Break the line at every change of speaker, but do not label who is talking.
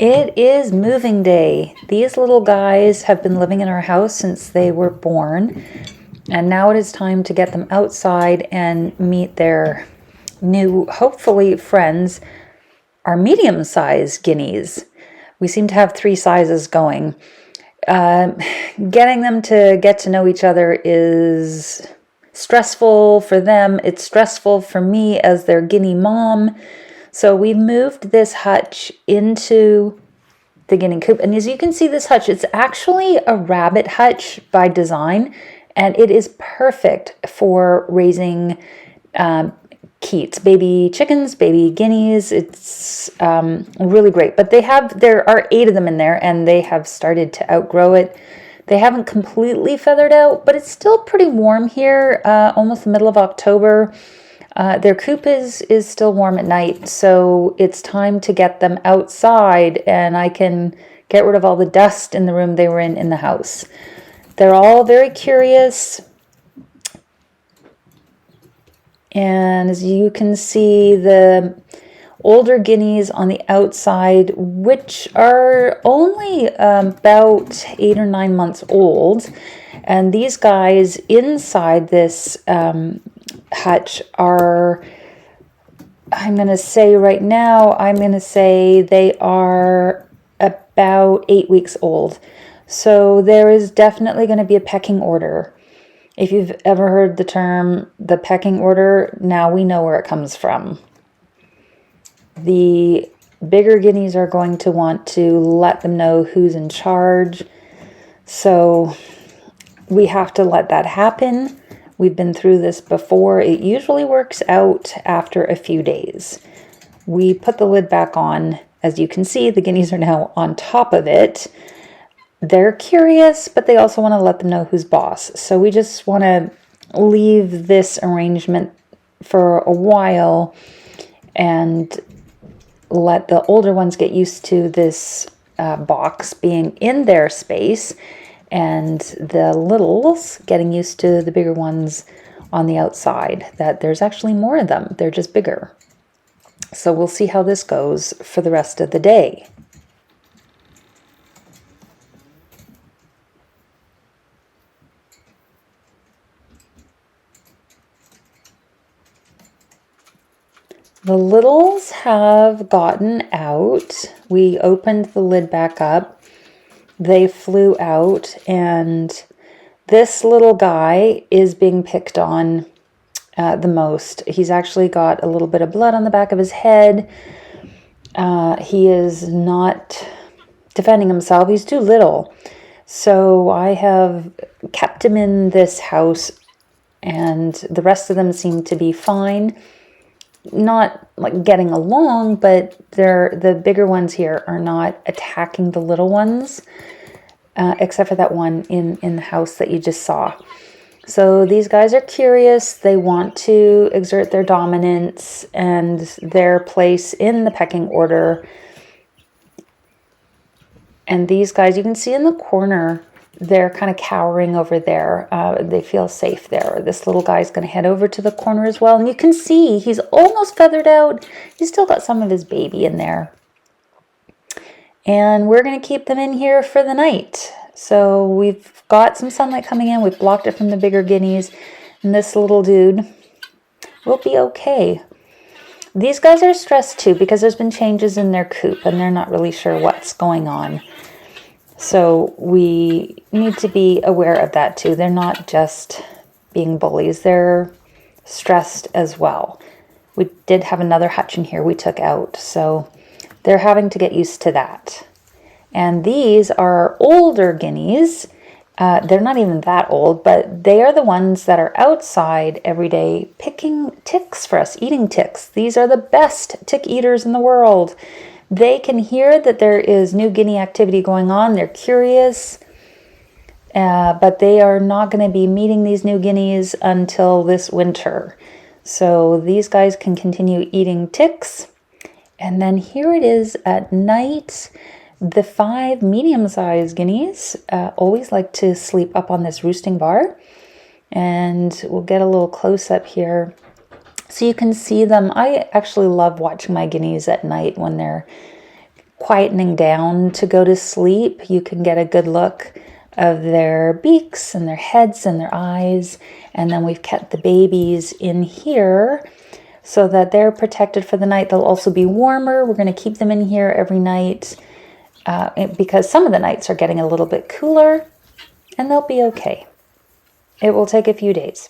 It is moving day. These little guys have been living in our house since they were born, and now it is time to get them outside and meet their new, hopefully, friends, our medium-sized guineas. We seem to have 3 sizes going. Getting them to get to know each other is stressful for them. It's stressful for me as their guinea mom. So we moved this hutch into the guinea coop. And as you can see, this hutch, it's actually a rabbit hutch by design. And it is perfect for raising keats, baby chickens, baby guineas. It's really great. But there are 8 of them in there, and they have started to outgrow it. They haven't completely feathered out, but it's still pretty warm here, almost the middle of October. Their coop is still warm at night, so it's time to get them outside, and I can get rid of all the dust in the room they were in the house. They're all very curious. And as you can see, the older guineas on the outside, which are only about 8 or 9 months old, and these guys inside this hutch are, I'm going to say right now, they are about 8 weeks old. So there is definitely going to be a pecking order. If you've ever heard the term, the pecking order, now we know where it comes from. The bigger guineas are going to want to let them know who's in charge. So we have to let that happen. We've been through this before. It usually works out after a few days. We put the lid back on. As you can see, the guineas are now on top of it. They're curious, but they also want to let them know who's boss. So we just want to leave this arrangement for a while and let the older ones get used to this box being in their space, and the littles getting used to the bigger ones on the outside, that there's actually more of them. They're just bigger. So we'll see how this goes for the rest of the day. The littles have gotten out. We opened the lid back up. They flew out, and this little guy is being picked on the most. He's actually got a little bit of blood on the back of his head. He is not defending himself. He's too little. So I have kept him in this house, and the rest of them seem to be fine. Not like getting along, but the bigger ones here are not attacking the little ones, except for that one in the house that you just saw. So these guys are curious. They want to exert their dominance and their place in the pecking order. And these guys, you can see in the corner, they're kind of cowering over there. They feel safe there. This little guy's going to head over to the corner as well. And you can see he's almost feathered out. He's still got some of his baby in there. And we're going to keep them in here for the night. So we've got some sunlight coming in. We've blocked it from the bigger guineas. And this little dude will be okay. These guys are stressed too because there's been changes in their coop and they're not really sure what's going on. So we need to be aware of that too. They're not just being bullies. They're stressed as well. We did have another hutch in here we took out. So they're having to get used to that. And these are older guineas. They're not even that old, but they are the ones that are outside every day picking ticks for us, eating ticks. These are the best tick eaters in the world. They can hear that there is new guinea activity going on. They're curious, but they are not going to be meeting these new guineas until this winter. So these guys can continue eating ticks. And then here it is at night. The 5 medium-sized guineas always like to sleep up on this roosting bar. And we'll get a little close-up here so you can see them. I actually love watching my guineas at night when they're quietening down to go to sleep, you can get a good look of their beaks and their heads and their eyes. And then we've kept the babies in here so that they're protected for the night. They'll also be warmer. We're going to keep them in here every night because some of the nights are getting a little bit cooler, and they'll be okay. It will take a few days.